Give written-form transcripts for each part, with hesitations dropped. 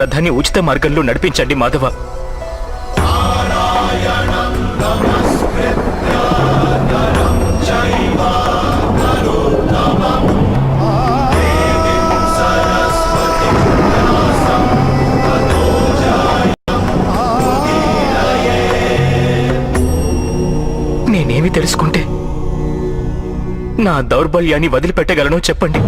రథాన్ని ఉచిత మార్గంలో నడిపించండి మాధవ. నేనేమి తెలుసుకుంటే నా దౌర్బల్యాన్ని వదిలిపెట్టగలను చెప్పండి.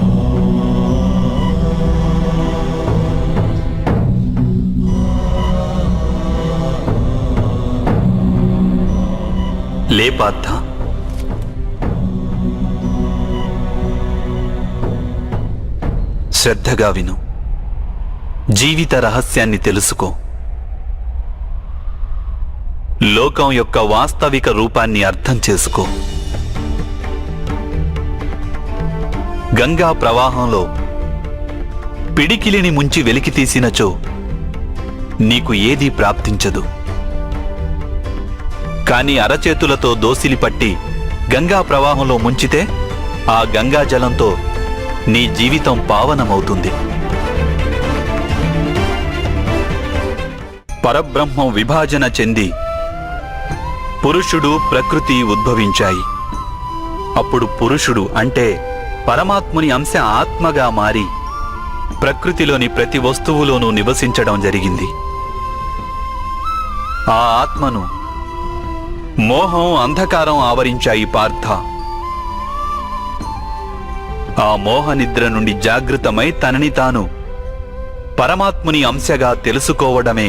లే పార్థ, శ్రద్ధగా విను. జీవిత రహస్యాన్ని తెలుసుకో. లోకం యొక్క వాస్తవిక రూపాన్ని అర్థం చేసుకో. గంగా ప్రవాహంలో పిడికిలిని ముంచి వెలికి తీసినచో నీకు ఏదీ ప్రాప్తించదు. కాని అరచేతులతో దోసిలి పట్టి గంగా ప్రవాహంలో ముంచితే ఆ గంగా జలంతో నీ జీవితం పావనమవుతుంది. పరబ్రహ్మం విభాజన చెంది పురుషుడు ప్రకృతి ఉద్భవించాయి. అప్పుడు పురుషుడు అంటే పరమాత్ముని అంశ ఆత్మగా మారి ప్రకృతిలోని ప్రతి వస్తువులోనూ నివసించడం జరిగింది. ఆ ఆత్మను మోహం, అంధకారం ఆవరించాయి పార్థ. ఆ మోహ నిద్ర నుండి జాగృతమై తనని తాను పరమాత్ముని అంశగా తెలుసుకోవడమే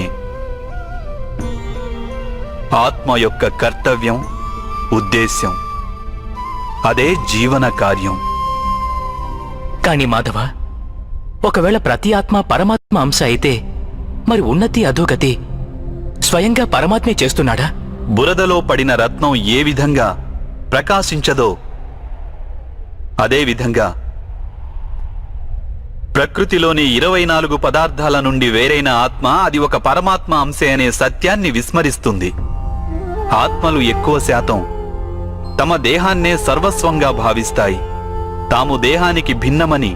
ఆత్మ యొక్క కర్తవ్యం, ఉద్దేశ్యం. అదే జీవన కార్యం. కాని మాధవ, ఒకవేళ ప్రతి ఆత్మ పరమాత్మ అంశ అయితే మరి ఉన్నతి అధోగతి స్వయంగా పరమాత్మే చేస్తున్నాడా? బురదలో పడిన రత్నం ఏ విధంగా ప్రకాశించదో అదే విధంగా ప్రకృతిలోని 24 పదార్థాల నుండి వేరైన ఆత్మ అది ఒక పరమాత్మ అంశే అనే సత్యాన్ని విస్మరిస్తుంది. ఆత్మలు ఎక్కువ శాతం తమ దేహాన్నే సర్వస్వంగా భావిస్తాయి. తాము దేహానికి భిన్నమని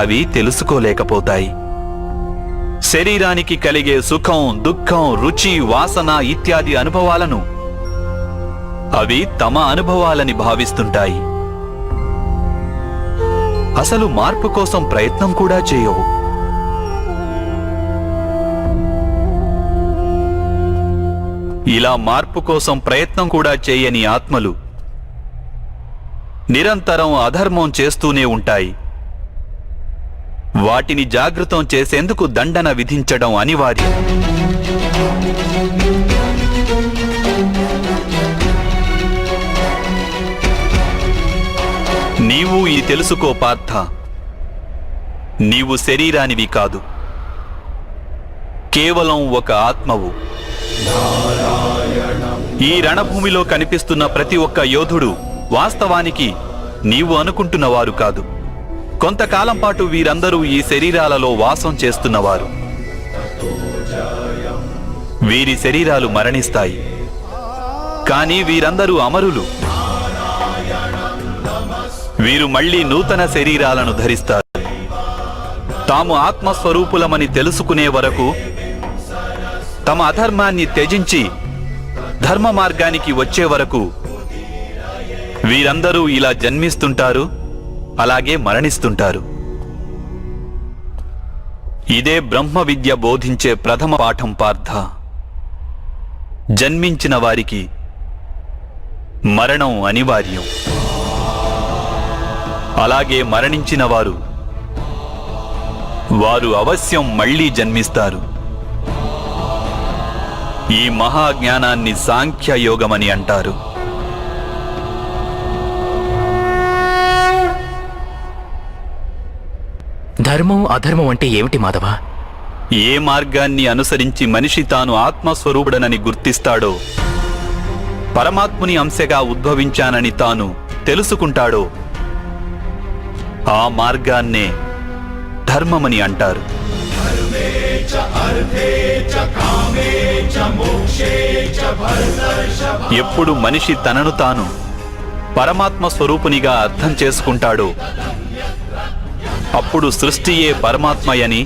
అవి తెలుసుకోలేకపోతాయి. శరీరానికి కలిగే సుఖం, దుఃఖం, రుచి, వాసన ఇత్యాది అనుభవాలను అవి తమ అనుభవాలని భావిస్తుంటాయి. అసలు మార్పు కోసం ప్రయత్నం కూడా చేయవు. ఇలా మార్పు కోసం ప్రయత్నం కూడా చేయని ఆత్మలు నిరంతరం అధర్మం చేస్తూనే ఉంటాయి. వాటిని జాగృతం చేసేందుకు దండన విధించడం అనివార్యం. నీవు ఇది తెలుసుకో పార్థ. నీవు శరీరానివి కాదు, కేవలం ఒక ఆత్మవు. ఈ రణభూమిలో కనిపిస్తున్న ప్రతి ఒక్క యోధుడు వాస్తవానికి నీవు అనుకుంటున్నవారు కాదు. కొంతకాలం పాటు వీరందరూ ఈ శరీరాలలో వాసం చేస్తున్నవారు. వీరి శరీరాలు మరణిస్తాయి, కానీ వీరందరూ అమరులు. వీరు మళ్లీ నూతన శరీరాలను ధరిస్తారు. తాము ఆత్మస్వరూపులమని తెలుసుకునే వరకు తమ అధర్మాన్ని త్యజించి ధర్మ మార్గానికి వచ్చే వరకు వీరందరూ ఇలా జన్మిస్తుంటారు, అలాగే మరణిస్తుంటారు. ఇదే బ్రహ్మ విద్య బోధించే ప్రథమ పాఠం పార్థ. జన్మించిన వారికి మరణం అనివార్యం. అలాగే మరణించిన వారు అవశ్యం మళ్లీ జన్మిస్తారు. ఈ మహాజ్ఞానాన్ని సాంఖ్యయోగమని అంటారు. ధర్మం, అధర్మం అంటే ఏమిటి మాధవ? ఏ మార్గాన్ని అనుసరించి మనిషి తాను ఆత్మస్వరూపుడనని గుర్తిస్తాడో, పరమాత్ముని అంశగా ఉద్భవించానని తాను తెలుసుకుంటాడో ఆ మార్గాన్నే ధర్మమని అంటారు. ఎప్పుడు మనిషి తనను తాను పరమాత్మ స్వరూపునిగా అర్థం చేసుకుంటాడో అప్పుడు సృష్టియే పరమాత్మయని,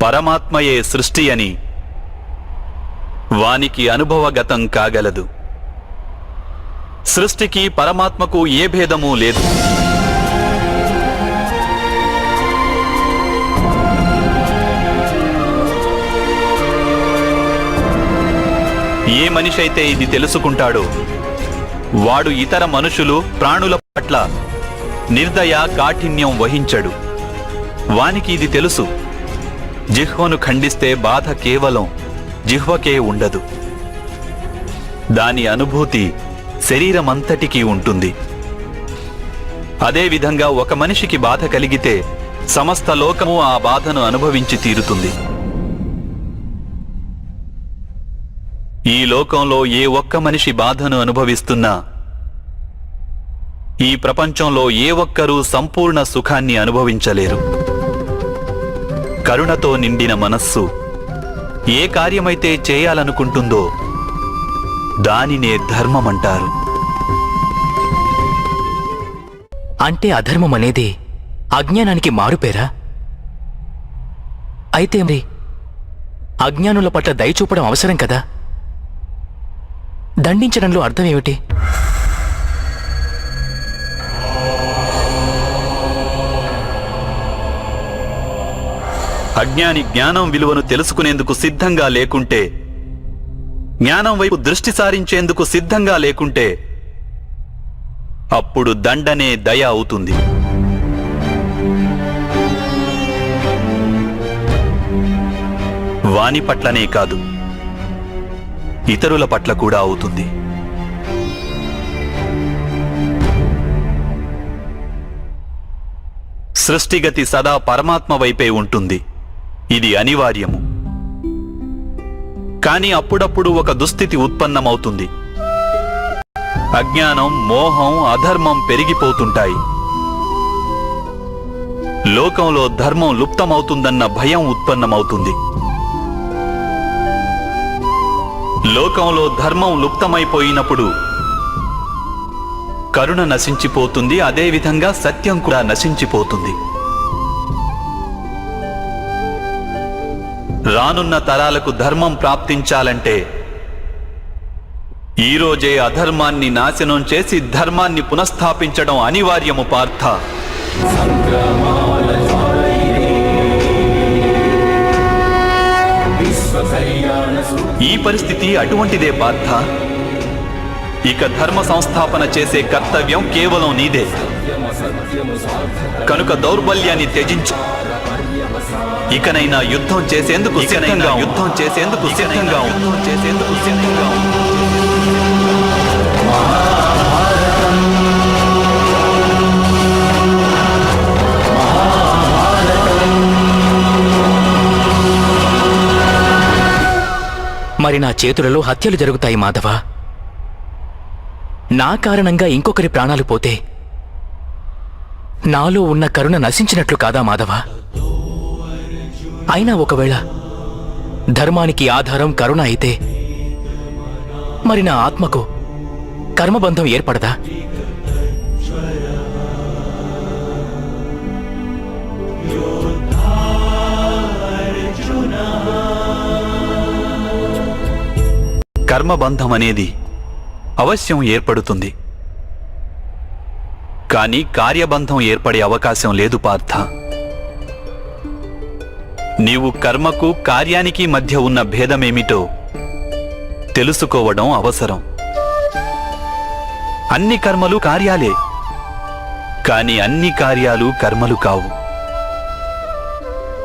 పరమాత్మయే సృష్టి అని వానికి అనుభవగతం కాగలదు. సృష్టికి పరమాత్మకు ఏ భేదమూ లేదు. ఏ మనిషైతే ఇది తెలుసుకుంటాడో వాడు ఇతర మనుషులు ప్రాణుల పట్ల నిర్దయ కాఠిన్యం వహించడు. వానికి ఇది తెలుసు, జిహ్వను ఖండిస్తే బాధ కేవలం జిహ్వకే ఉండదు, దాని అనుభూతి శరీరమంతటికీ ఉంటుంది. అదేవిధంగా ఒక మనిషికి బాధ కలిగితే సమస్త లోకము ఆ బాధను అనుభవించి తీరుతుంది. ఈ లోకంలో ఏ ఒక్క మనిషి బాధను అనుభవిస్తున్నా ఈ ప్రపంచంలో ఏ ఒక్కరూ సంపూర్ణ సుఖాన్ని అనుభవించలేరు. కరుణతో నిండిన మనస్సు ఏ కార్యమైతే చేయాలనుకుంటుందో దానినే ధర్మమంటారు. అంటే అధర్మం అనేది అజ్ఞానానికి మారుపేరా? అయితే మరి అజ్ఞానుల పట్ల దయ చూపడం అవసరం కదా? దండించడంలో అర్థం ఏమిటి? అజ్ఞాని జ్ఞానం విలువను తెలుసుకునేందుకు సిద్ధంగా లేకుంటే, జ్ఞానం వైపు దృష్టి సారించేందుకు సిద్ధంగా లేకుంటే అప్పుడు దండనే దయ అవుతుంది. వాని పట్లనే కాదు, ఇతరుల పట్ల కూడా అవుతుంది. సృష్టిగతి సదా పరమాత్మ వైపే ఉంటుంది, ఇది అనివార్యము. కానీ అప్పుడప్పుడు ఒక దుస్థితి ఉత్పన్నమవుతుంది. అజ్ఞానం, మోహం, అధర్మం పెరిగిపోతుంటాయి. లోకంలో ధర్మం లుప్తమవుతుందన్న భయం ఉత్పన్నమవుతుంది. లోకంలో ధర్మం లుప్తమైపోయినప్పుడు కరుణ నశించిపోతుంది, అదేవిధంగా సత్యం కూడా నశించిపోతుంది. రానున్న తరాలకు ధర్మం ప్రాప్తించాలంటే ఈరోజే అధర్మాన్ని నాశనం చేసి ధర్మాన్ని పునఃస్థాపించడం అనివార్యము పార్థ. ఈ పరిస్థితి అటువంటిదే పార్థ. ఇక ధర్మ సంస్థాపన చేసే కర్తవ్యం కేవలం నీదే. కనుక దౌర్బల్యాన్ని త్యజించు. ఇకనైనా యుద్ధం చేసేందుకు సిద్ధంగా మరి నా చేతులలో హత్యలు జరుగుతాయి మాధవ. నా కారణంగా ఇంకొకరి ప్రాణాలు పోతే నాలో ఉన్న కరుణ నశించినట్లు కాదా మాధవ? అయినా ఒకవేళ ధర్మానికి ఆధారం కరుణ అయితే మరి నా ఆత్మకు కర్మబంధం ఏర్పడదా? కర్మబంధం అనేది అవశ్యం ఏర్పడుతుంది, కానీ కార్యబంధం ఏర్పడే అవకాశం లేదు పార్థ. నీవు కర్మకు కార్యానికి మధ్య ఉన్న భేదమేమిటో తెలుసుకోవడం అవసరం. అన్ని కర్మలు కార్యాలే, కాని అన్ని కార్యాలు కర్మలు కావు.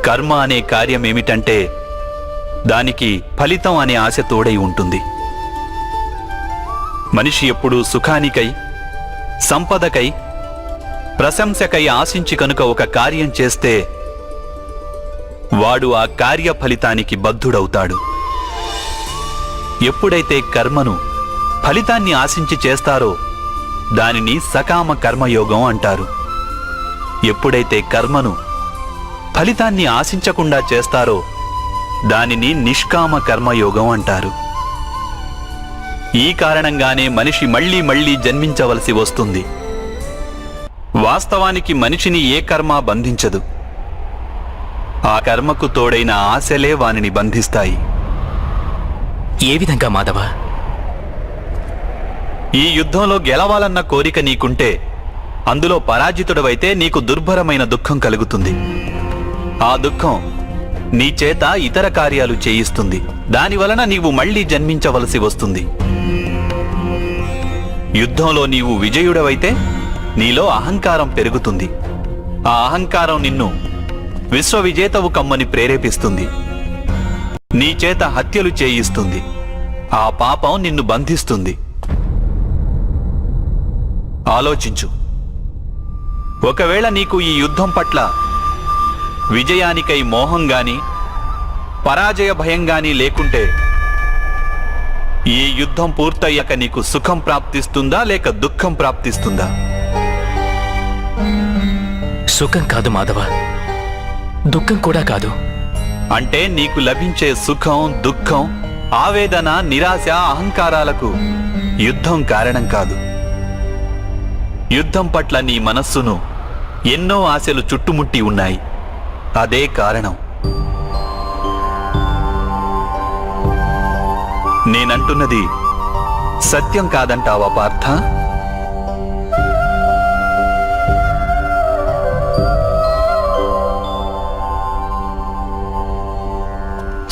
కర్మ అనే కార్యమేమిటంటే దానికి ఫలితం అనే ఆశ తోడై ఉంటుంది. మనిషి ఎప్పుడూ సుఖానికై, సంపదకై, ప్రశంసకై ఆశించి కనుక ఒక కార్యం చేస్తే వాడు ఆ కార్య ఫలితానికి బద్ధుడవుతాడు. ఎప్పుడైతే కర్మను ఫలితాన్ని ఆశించి చేస్తారో దానిని సకామ కర్మయోగం అంటారు. ఎప్పుడైతే కర్మను ఫలితాన్ని ఆశించకుండా చేస్తారో దానిని నిష్కామ కర్మయోగం అంటారు. ఈ కారణంగానే మనిషి మళ్లీ మళ్లీ జన్మించవలసి వస్తుంది. వాస్తవానికి మనిషిని ఏ కర్మ బంధించదు. ఆ కర్మకు తోడైన ఆశలే వానిని బంధిస్తాయి. ఏ విధంగా మాధవ? ఈ యుద్ధంలో గెలవాలన్న కోరిక నీకుంటే అందులో పరాజితుడవైతే నీకు దుర్భరమైన దుఃఖం కలుగుతుంది. ఆ దుఃఖం నీ చేత ఇతర కార్యాలు చేయిస్తుంది. దానివలన నీవు మళ్లీ జన్మించవలసి వస్తుంది. యుద్ధంలో నీవు విజయుడవైతే నీలో అహంకారం పెరుగుతుంది. ఆ అహంకారం నిన్ను విశ్వవిజేతవు కమ్మని ప్రేరేపిస్తుంది. నీ చేత హత్యలు చేయిస్తుంది. ఆ పాపం నిన్ను బంధిస్తుంది. ఆలోచించు. ఒకవేళ నీకు ఈ యుద్ధం పట్ల విజయానికై మోహం గాని పరాజయ భయం గాని లేకుంటే ఈ యుద్ధం పూర్తయ్యాక నీకు సుఖం ప్రాప్తిస్తుందా లేక దుఃఖం ప్రాప్తిస్తుందా? సుఖం కాదు మాధవ, దుఃఖం కూడా కాదు. అంటే నీకు లభించే సుఖం, దుఃఖం, ఆవేదన, నిరాశ, అహంకారాలకు యుద్ధం కారణం కాదు. యుద్ధం పట్ల నీ మనస్సును ఎన్నో ఆశలు చుట్టుముట్టి ఉన్నాయి. అదే కారణం. నేనంటున్నది సత్యం కాదంటావా పార్థ?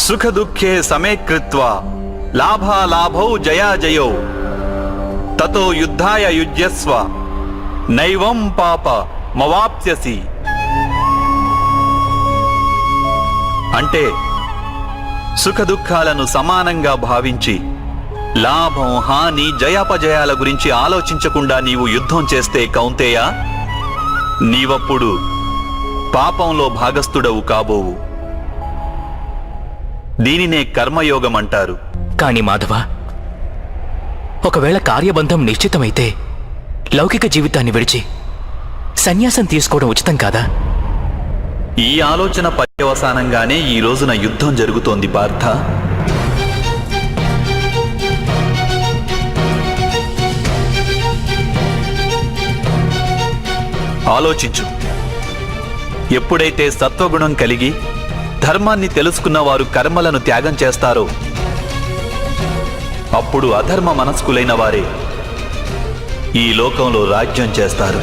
సుఖ దుఃఖే సమే కృత్వా లాభాలాభౌ జయాజయౌ తతో యుద్ధాయ యుజ్యస్వ నైవం పాప మవాప్స్యసి. అంటే సుఖ దుఃఖాలను సమానంగా భావించి లాభం, హాని, జయాపజయాల గురించి ఆలోచించకుండా నీవు యుద్ధం చేస్తే కౌంతేయ, నీవప్పుడు పాపంలో భాగస్థుడవు కాబోవు. దీనినే కర్మయోగం అంటారు. కాని మాధవ, ఒకవేళ కార్యబంధం నిశ్చితమైతే లౌకిక జీవితాన్ని విడిచి సన్యాసం తీసుకోవడం ఉచితం కాదా? ఈ ఆలోచన పర్యవసానంగానే ఈ రోజున యుద్ధం జరుగుతోంది పార్థ. ఆలోచించు. ఎప్పుడైతే సత్వగుణం కలిగి ధర్మాన్ని తెలుసుకున్న వారు కర్మలను త్యాగం చేస్తారో అప్పుడు అధర్మ మనస్కులైన వారే ఈ లోకంలో రాజ్యం చేస్తారు.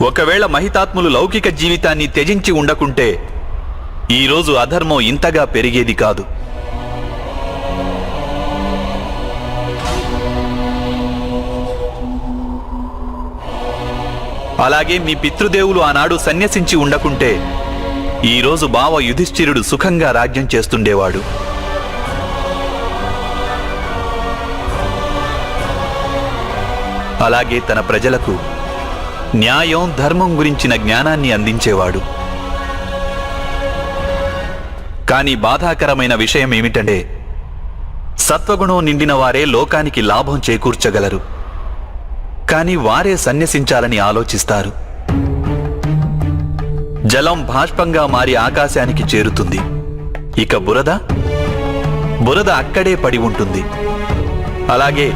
ఒకవేళ మహితాత్ములు లౌకిక జీవితాన్ని త్యజించి ఉండకుంటే ఈరోజు అధర్మం ఇంతగా పెరిగేది కాదు. అలాగే మీ పితృదేవులు ఆనాడు సన్యసించి ఉండకుంటే ఈరోజు బావ యుధిష్ఠిరుడు సుఖంగా రాజ్యం చేస్తుండేవాడు. అలాగే తన ప్రజలకు న్యాయం, ధర్మం గురించిన జ్ఞానాన్ని అందించేవాడు. కానీ బాధాకరమైన విషయం ఏమిటంటే సత్వగుణం నిండిన వారే లోకానికి లాభం చేకూర్చగలరు. కానీ వారే సన్యసించాలని ఆలోచిస్తారు. జలం బాష్పంగా మారి ఆకాశానికి చేరుతుంది. ఇక బురద అక్కడే పడి ఉంటుంది. అలాగే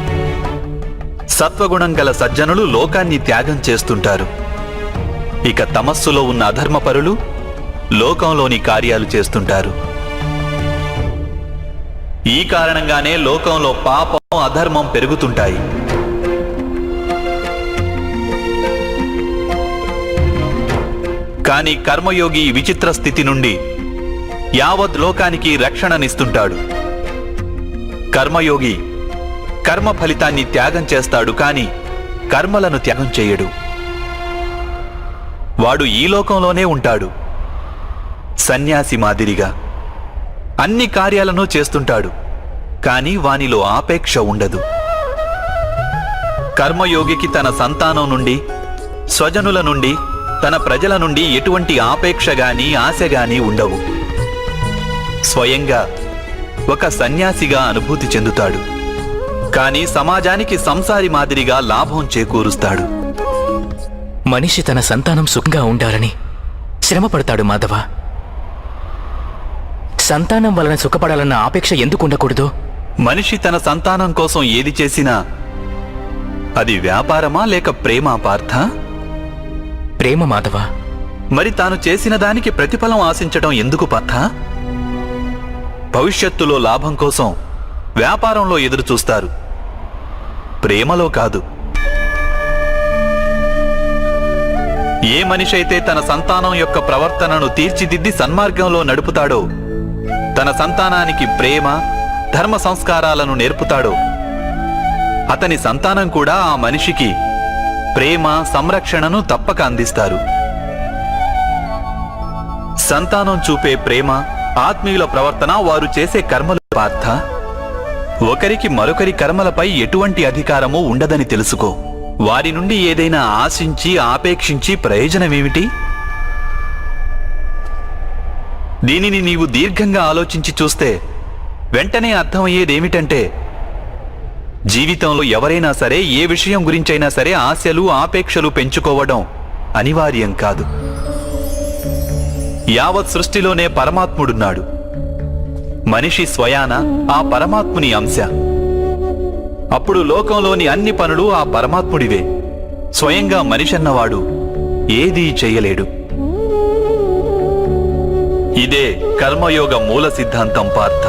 సత్వగుణం గల సజ్జనులు లోకాన్ని త్యాగం చేస్తుంటారు. ఇక తమస్సులో ఉన్న అధర్మపరులు లోకంలోని కార్యాలు చేస్తుంటారు. ఈ కారణంగానే లోకంలో పాపం, అధర్మం పెరుగుతుంటాయి. కానీ కర్మయోగి ఈ విచిత్ర స్థితి నుండి యావత్ లోకానికి రక్షణనిస్తుంటాడు. కర్మయోగి కర్మ ఫలితాన్ని త్యాగం చేస్తాడు, కానీ కర్మలను త్యాగం చేయడు. వాడు ఈ లోకంలోనే ఉంటాడు. సన్యాసి మాదిరిగా అన్ని కార్యాలను చేస్తుంటాడు, కానీ వానిలో ఆపేక్ష ఉండదు. కర్మయోగికి తన సంతానం నుండి, స్వజనుల నుండి, తన ప్రజల నుండి ఎటువంటి ఆపేక్ష గాని, ఆశ గాని ఉండవు. స్వయంగా ఒక సన్యాసిగా అనుభూతి చెందుతాడు. కానీ సమాజానికి సంసారి మాదిరిగా లాభం చేకూరుస్తాడు. మనిషి తన సంతానం సుఖంగా ఉండాలని శ్రమపడతాడు మాధవ. సంతానం వలన సుఖపడాలన్న ఆపేక్ష ఎందుకు ఉండకూడదు? మనిషి తన సంతానం కోసం ఏది చేసినా అది వ్యాపారమా లేక ప్రేమా పార్థ? ప్రేమ మాధవ. మరి తాను చేసిన దానికి ప్రతిఫలం ఆశించడం ఎందుకు పార్థ? భవిష్యత్తులో లాభం కోసం వ్యాపారంలో ఎదురు చూస్తారు, ప్రేమలో కాదు. ఏ మనిషైతే తన సంతానం యొక్క ప్రవర్తనను తీర్చిదిద్ది సన్మార్గంలో నడుపుతాడో, తన సంతానానికి ప్రేమ ధర్మ సంస్కారాలను నేర్పుతాడో, అతని సంతానం కూడా ఆ మనిషికి ప్రేమ సంరక్షణను తప్పక అందిస్తారు. సంతానం చూపే ప్రేమ, ఆత్మీయుల ప్రవర్తన, వారు చేసే కర్మలు పార్థ. ఒకరికి మరొకరి కర్మలపై ఎటువంటి అధికారమూ ఉండదని తెలుసుకో. వారి నుండి ఏదైనా ఆశించి ఆపేక్షించి ప్రయోజనమేమిటి? దీనిని నీవు దీర్ఘంగా ఆలోచించి చూస్తే వెంటనే అర్థమయ్యేదేమిటంటే, జీవితంలో ఎవరైనా సరే ఏ విషయం గురించైనా సరే ఆశలు ఆపేక్షలు పెంచుకోవడం అనివార్యం కాదు. యావత్ సృష్టిలోనే పరమాత్ముడున్నాడు. మనిషి స్వయాన ఆ పరమాత్ముని అంశ. అప్పుడు లోకంలోని అన్ని పనులు ఆ పరమాత్ముడివే. స్వయంగా మనిషి అన్నవాడు ఏదీ చెయ్యలేడు. ఇదే కర్మయోగ మూల సిద్ధాంతం పార్థ.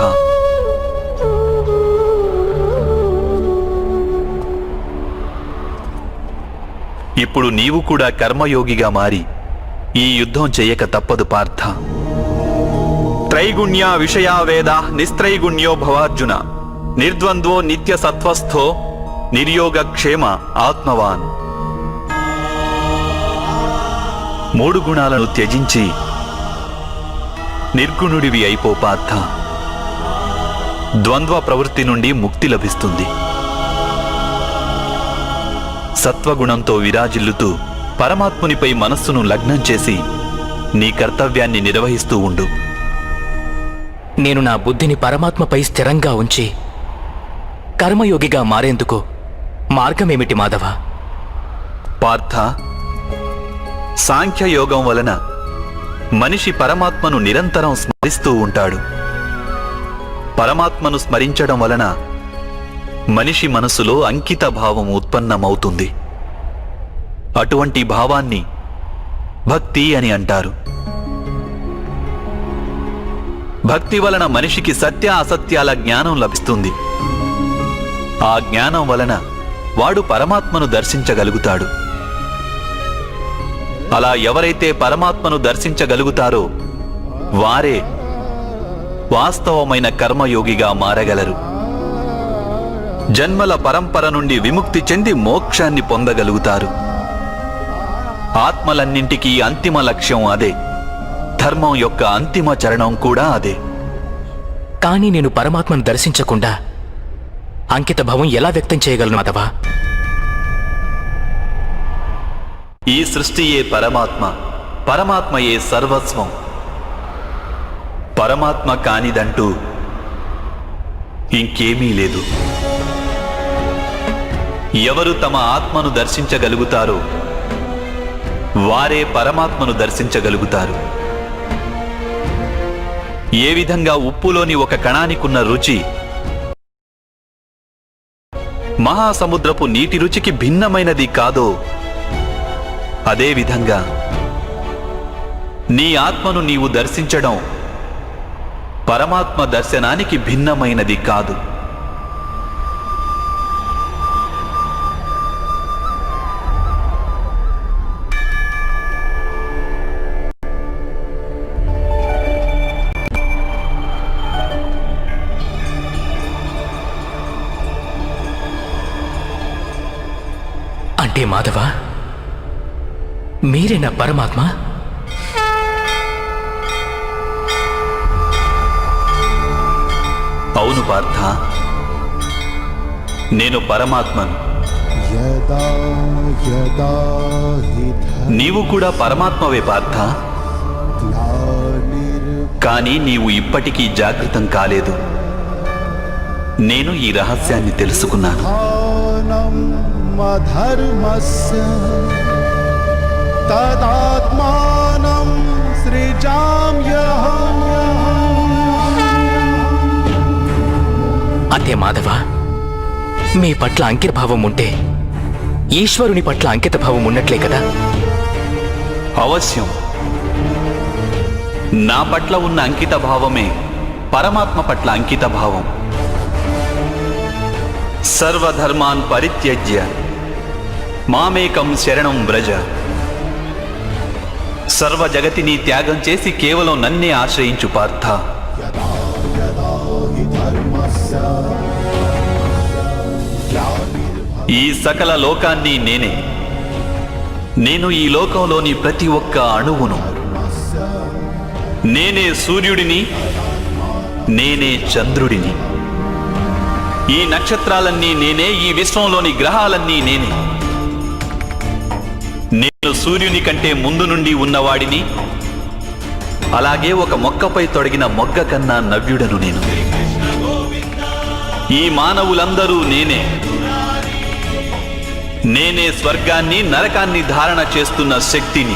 ఇప్పుడు నీవు కూడా కర్మయోగిగా మారి ఈ యుద్ధం చెయ్యక తప్పదు పార్థ. త్రైగుణ్య విషయా వేద నిస్త్రైగుణ్యో భవార్జున, నిర్ద్వంద్వో నిత్య సత్వస్థో నిర్యోగక్షేమ ఆత్మవాన్. 3 గుణాలను త్యజించి నిర్గుణుడివి అయిపో పార్థ. ద్వంద్వ ప్రవృత్తి నుండి ముక్తి లభిస్తుంది. సత్వగుణంతో విరాజిల్లుతూ పరమాత్మునిపై మనస్సును లగ్నం చేసి నీ కర్తవ్యాన్ని నిర్వహిస్తూ ఉండు. నేను నా బుద్ధిని పరమాత్మపై స్థిరంగా ఉంచి కర్మయోగిగా మారేందుకు మార్గమేమిటి మాధవ? పార్థ, సాంఖ్యయోగం వలన మనిషి పరమాత్మను నిరంతరం స్మరిస్తూ ఉంటాడు. పరమాత్మను స్మరించడం వలన మనిషి మనసులో అంకిత భావం ఉత్పన్నమవుతుంది. అటువంటి భావాన్ని భక్తి అని అంటారు. భక్తి వలన మనిషికి సత్య అసత్యాల జ్ఞానం లభిస్తుంది. ఆ జ్ఞానం వలన వాడు పరమాత్మను దర్శించగలుగుతాడు. అలా ఎవరైతే పరమాత్మను దర్శించగలుగుతారో వారే వాస్తవమైన కర్మయోగిగా మారగలరు. జన్మల పరంపర నుండి విముక్తి చెంది మోక్షాన్ని పొందగలుగుతారు. ఆత్మలన్నింటికీ అంతిమ లక్ష్యం అదే. ధర్మం యొక్క అంతిమ చరణం కూడా అదే. కానీ నేను పరమాత్మను దర్శించకుండా అంకిత భావం ఎలా వ్యక్తం చేయగలను మాధవ? ఈ సృష్టియే పరమాత్మ, పరమాత్మయే సర్వస్వం. పరమాత్మ కానిదంటూ ఇంకేమీ లేదు. ఎవరు తమ ఆత్మను దర్శించగలుగుతారో వారే పరమాత్మను దర్శించగలుగుతారు. ఏ విధంగా ఉప్పులోని ఒక కణానికున్న రుచి మహాసముద్రపు నీటి రుచికి భిన్నమైనది కాదో, అదేవిధంగా నీ ఆత్మను నీవు దర్శించడం పరమాత్మ దర్శనానికి భిన్నమైనది కాదు. అంటే మాధవ, మీరే నా పరమాత్మ? అవును పార్థ, నేను పరమాత్మను. నీవు కూడా పరమాత్మవే పార్థ. కానీ నీవు ఇప్పటికీ జాగృతం కాలేదు. నేను ఈ రహస్యాన్ని తెలుసుకున్నాను. ధర్మస్య తదాత్మానం సృజామ్యహం. అంతే మాధవ, మీ పట్ల అంకితభావం ఉంటే ఈశ్వరుని పట్ల అంకితభావం ఉన్నట్లే కదా? అవశ్యం. నా పట్ల ఉన్న అంకిత భావమే పరమాత్మ పట్ల అంకిత భావం. సర్వధర్మాన్ పరిత్యజ్య మామేకం శరణం వ్రజ. సర్వ జగతిని త్యాగం చేసి కేవలం నన్నే ఆశ్రయించు పార్థ. ఈ సకల లోకాన్ని నేనే. నేను ఈ లోకంలోని ప్రతి ఒక్క అణువును. నేనే సూర్యుడిని, నేనే చంద్రుడిని. ఈ నక్షత్రాలన్నీ నేనే, ఈ విశ్వంలోని గ్రహాలన్నీ నేనే. నేను సూర్యుని కంటే ముందు నుండి ఉన్నవాడిని. అలాగే ఒక మొక్కపై తొడిగిన మొగ్గ కన్నా నవ్యుడను నేను. ఈ మానవులందరూ నేనే. నేనే స్వర్గాన్ని నరకాన్ని ధారణ చేస్తున్న శక్తిని.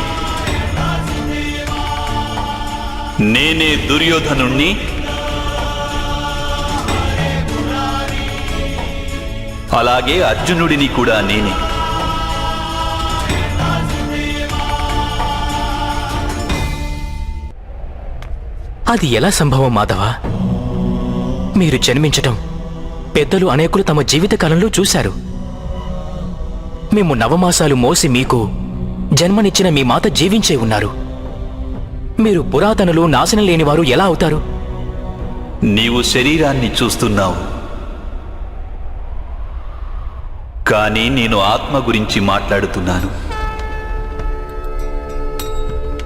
నేనే దుర్యోధనుణ్ణి, అలాగే అర్జునుడిని కూడా నేనే. అది ఎలా సంభవం మాధవ? మీరు జన్మించటం పెద్దలు అనేకులు తమ జీవితకాలంలో చూశారు. మేము నవమాసాలు మోసి మీకు జన్మనిచ్చిన మీ మాత జీవించే ఉన్నారు. మీరు పురాతనులు, నాశనం లేనివారు ఎలా అవుతారు? నీవు శరీరాన్ని చూస్తున్నావు, కానీ నేను ఆత్మ గురించి మాట్లాడుతున్నాను.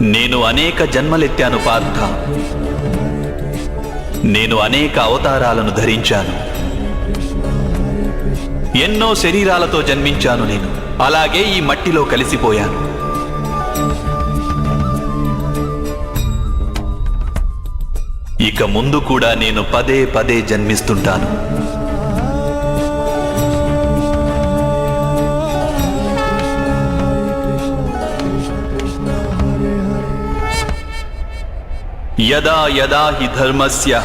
నేను అనేక జన్మలెత్తాను పార్థ. నేను అనేక అవతారాలను ధరించాను. ఎన్నో శరీరాలతో జన్మించాను నేను. అలాగే ఈ మట్టిలో కలిసిపోయాను. ఇక ముందు కూడా నేను పదే పదే జన్మిస్తుంటాను. యదా యదా హి ధర్మస్య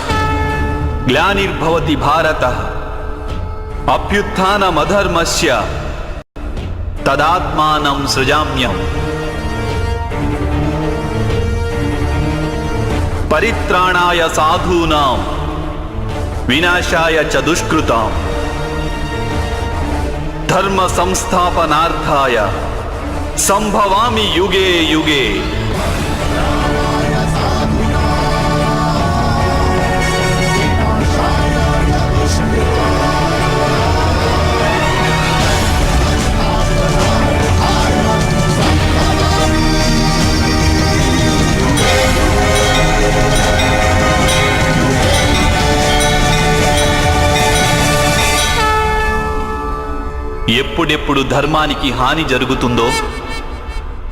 గ్లానిర్భవతి భారతః అభ్యుత్థానమధర్మస్య తదాత్మానం సృజామ్యం. పరిత్రాణాయ సాధూనాం వినాశాయ చ దుష్కృతాం ధర్మ సంస్థాపనార్థాయ సంభవామి యుగే యుగే. ఎప్పుడెప్పుడు ధర్మానికి హాని జరుగుతుందో,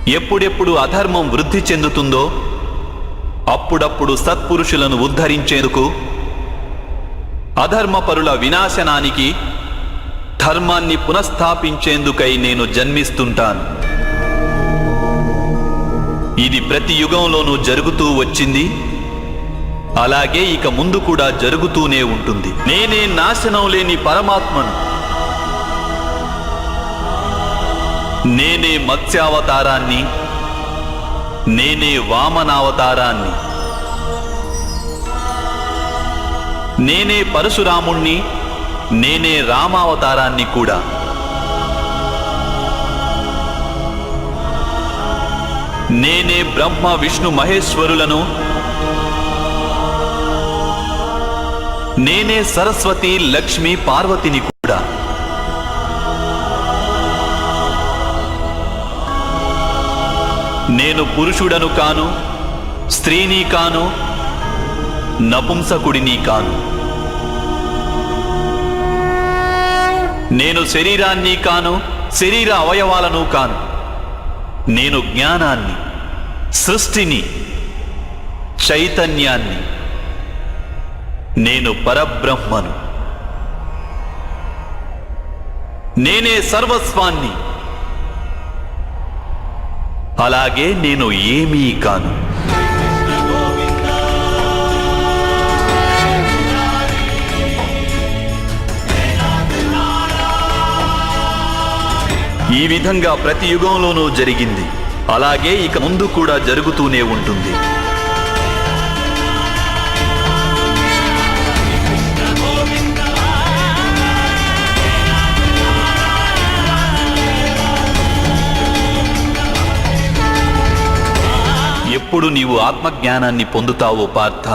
ఎప్పుడెప్పుడు అధర్మం వృద్ధి చెందుతుందో, అప్పుడప్పుడు సత్పురుషులను ఉద్ధరించేందుకు, అధర్మపరుల వినాశనానికి, ధర్మాన్ని పునఃస్థాపించేందుకై నేను జన్మిస్తుంటాను. ఇది ప్రతి యుగంలోనూ జరుగుతూ వచ్చింది. అలాగే ఇక ముందు కూడా జరుగుతూనే ఉంటుంది. నేనే నాశనం లేని పరమాత్మను. నేనే మత్స్యావతారాన్ని, నేనే వామనావతారాన్ని, నేనే పరశురాముణ్ణి, నేనే రామావతారాన్ని కూడా. నేనే బ్రహ్మ విష్ణు మహేశ్వరులను, నేనే సరస్వతి లక్ష్మి పార్వతిని కూడా. నేను పురుషుడను కాను, స్త్రీని కాను, నపుంసకుడిని కాను. నేను శరీరాన్ని కాను, శరీర అవయవాలను కాను. నేను జ్ఞానాన్ని, సృష్టిని, చైతన్యాన్ని. నేను పరబ్రహ్మను. నేనే సర్వస్వాన్ని. అలాగే నేను ఏమీ కాను. ఈ విధంగా ప్రతి యుగంలోనూ జరిగింది. అలాగే ఇక ముందు కూడా జరుగుతూనే ఉంటుంది. ఎప్పుడు నీవు ఆత్మజ్ఞానాన్ని పొందుతావో పార్థ,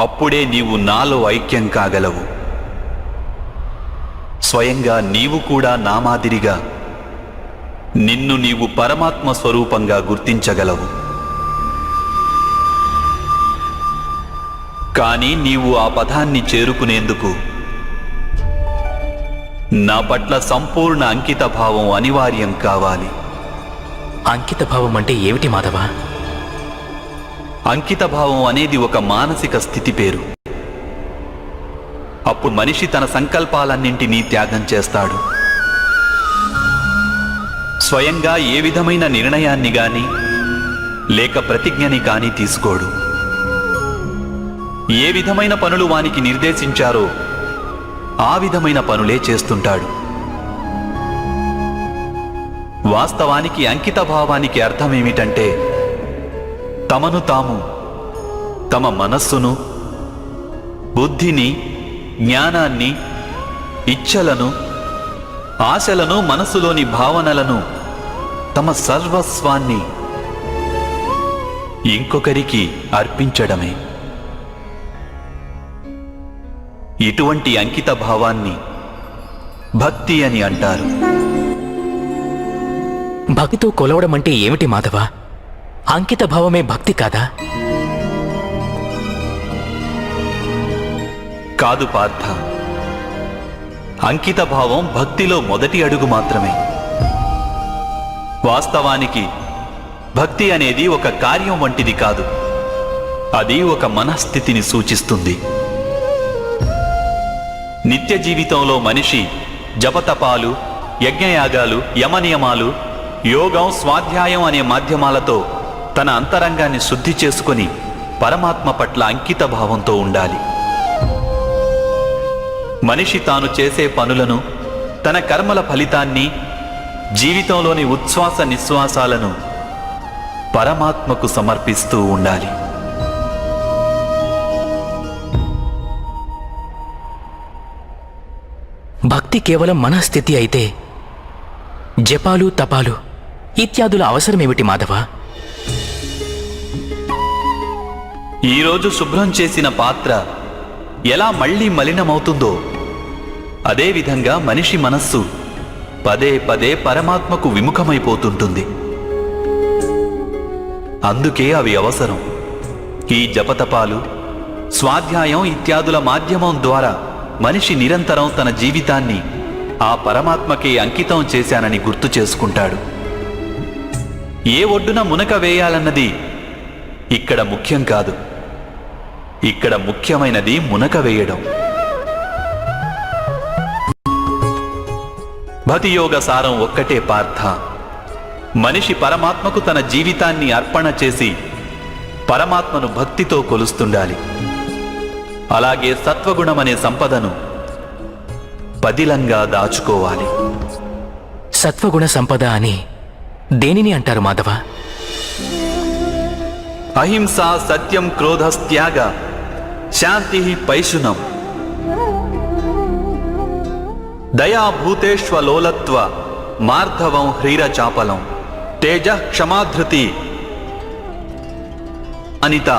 అప్పుడే నీవు నాలో ఐక్యం కాగలవు. స్వయంగా నీవు కూడా నా మాదిరిగా నిన్ను నీవు పరమాత్మ స్వరూపంగా గుర్తించగలవు. కానీ నీవు ఆ పదాన్ని చేరుకునేందుకు నా పట్ల సంపూర్ణ అంకిత భావం అనివార్యం కావాలి. అంకిత భావం అంటే ఏమిటి మాధవ? అంకిత భావం అనేది ఒక మానసిక స్థితి పేరు. అప్పుడు మనిషి తన సంకల్పాలన్నింటినీ త్యాగం చేస్తాడు. స్వయంగా ఏ విధమైన నిర్ణయాన్ని గాని లేక ప్రతిజ్ఞని కాని తీసుకోడు. ఏ విధమైన పనులు వానికి నిర్దేశించారో ఆ విధమైన పనులే చేస్తుంటాడు. వాస్తవానికి అంకిత భావానికి అర్థమేమిటంటే, తమను తాము, తమ మనస్సును, బుద్ధిని, జ్ఞానాన్ని, ఇచ్ఛలను, ఆశలను, మనసులోని భావనలను, తమ సర్వస్వాన్ని ఇంకొకరికి అర్పించడమే. ఇటువంటి అంకిత భావాన్ని భక్తి అని అంటారు. భక్తితో కొలవడం అంటే ఏమిటి మాధవ? అంకిత భావమే భక్తి కాదా? కాదు పార్థ, అంకిత భావం భక్తిలో మొదటి అడుగు మాత్రమే. వాస్తవానికి భక్తి అనేది ఒక కార్యం వంటిది కాదు. అది ఒక మనస్థితిని సూచిస్తుంది. నిత్య జీవితంలో మనిషి జపతపాలు, యజ్ఞయాగాలు, యమనియమాలు, యోగం, స్వాధ్యాయం అనే మాధ్యమాలతో తన అంతరంగాన్ని శుద్ధి చేసుకుని పరమాత్మ పట్ల అంకిత భావంతో ఉండాలి. మనిషి తాను చేసే పనులను, తన కర్మల ఫలితాన్ని, జీవితంలోని ఉచ్ఛ్వాస నిశ్వాసాలను పరమాత్మకు సమర్పిస్తూ ఉండాలి. భక్తి కేవలం మనస్థితి అయితే జపాలు, తపాలు ఇత్యాదుల అవసరమేమిటి మాధవ? ఈరోజు శుభ్రం చేసిన పాత్ర ఎలా మళ్ళీ మలినమవుతుందో అదేవిధంగా మనిషి మనస్సు పదే పదే పరమాత్మకు విముఖమైపోతుంటుంది. అందుకే అవి అవసరం. ఈ జపతపాలు, స్వాధ్యాయం ఇత్యాదుల మాధ్యమం ద్వారా మనిషి నిరంతరం తన జీవితాన్ని ఆ పరమాత్మకే అంకితం చేశానని గుర్తు చేసుకుంటాడు. ఏ ఒడ్డున మునక వేయాలన్నది ఇక్కడ ముఖ్యం కాదు. ఇక్కడ ముఖ్యమైనది మునక వేయడం. భక్తియోగ సారం ఒక్కటే పార్థ. మనిషి పరమాత్మకు తన జీవితాన్ని అర్పణ చేసి పరమాత్మను భక్తితో కొలుస్తుండాలి. అలాగే సత్వగుణమనే సంపదను పదిలంగా దాచుకోవాలి. సత్వగుణ సంపద అని దేనిని అంటారు మాధవ? అహింస, సత్యం, క్రోధస్త్యాగ, శాంతి, పైశునం, దయా, భూతేష్వలోలత్వ, మార్ధవం, హ్రీరచాపలం, తేజ, క్షమాధృతి, అనిత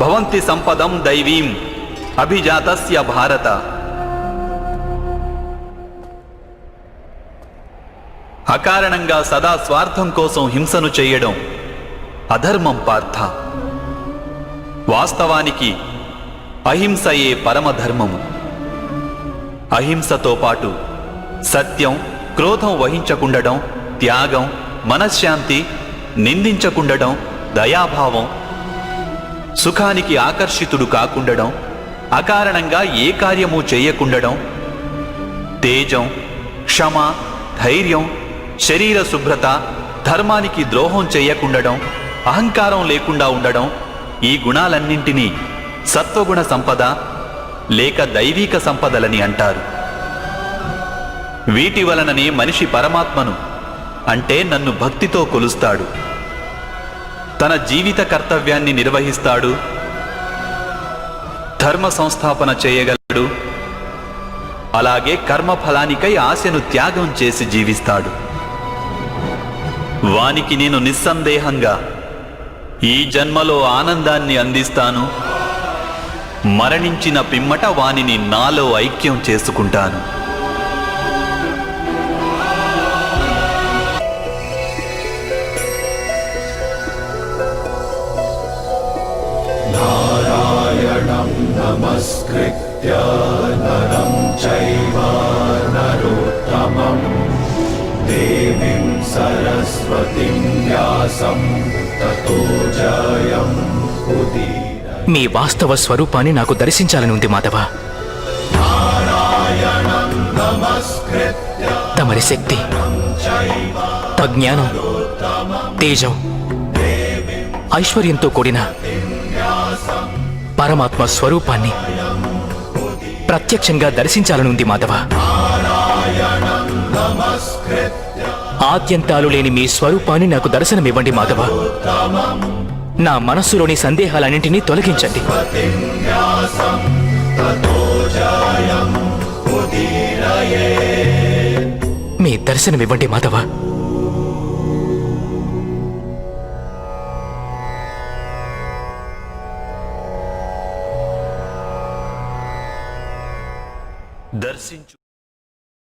భవంతి సంపదం దైవీం అభిజాతస్య భారత. అకారణంగా సదా స్వార్థం కోసం హింసను చేయడం అధర్మం పార్థ. వాస్తవానికి అహింసయే పరమధర్మము. అహింసతో పాటు సత్యం, క్రోధం వహించకుండడం, త్యాగం, మనశ్శాంతి, నిందించకుండడం, దయాభావం, సుఖానికి ఆకర్షితుడు కాకుండడం, అకారణంగా ఏ కార్యము చేయకుండడం, తేజం, క్షమ, ధైర్యం, శరీర శుభ్రత, ధర్మానికి ద్రోహం చేయకుండడం, అహంకారం లేకుండా ఉండడం, ఈ గుణాలన్నింటినీ సత్వగుణ సంపద లేక దైవీక సంపదలని అంటారు. వీటి వలననే మనిషి పరమాత్మను అంటే నన్ను భక్తితో కొలుస్తాడు, తన జీవిత కర్తవ్యాన్ని నిర్వహిస్తాడు, ధర్మ సంస్థాపన చేయగలడు, అలాగే కర్మఫలానికై ఆశను త్యాగం చేసి జీవిస్తాడు. వానికి నేను నిస్సందేహంగా ఈ జన్మలో ఆనందాన్ని అందిస్తాను, మరణించిన పిమ్మట వానిని నాలో ఐక్యం చేసుకుంటాను. నారాయణం నమస్కృత్య నరం చైవ నరోత్తమం దేవీం సరస్వతిం వ్యాసం తతో జయం ఉదీరయేత్. మీ వాస్తవ స్వరూపాన్ని నాకు దర్శించాలని ఉంది మాధవ. నారాయణం నమస్కృత్య తమరి శక్తి, తజ్ఞానం, తేజం, ఐశ్వర్యంతో కూడిన పరమాత్మ స్వరూపాన్ని ప్రత్యక్షంగా దర్శించాలని ఉంది మాధవ. ఆద్యంతాలు లేని మీ స్వరూపాన్ని నాకు దర్శనమివ్వండి మాధవ. నా మనస్సులోని సందేహాలన్నింటినీ తొలగించండి. మీ దర్శనమివ్వండి మాధవ. దర్శించు.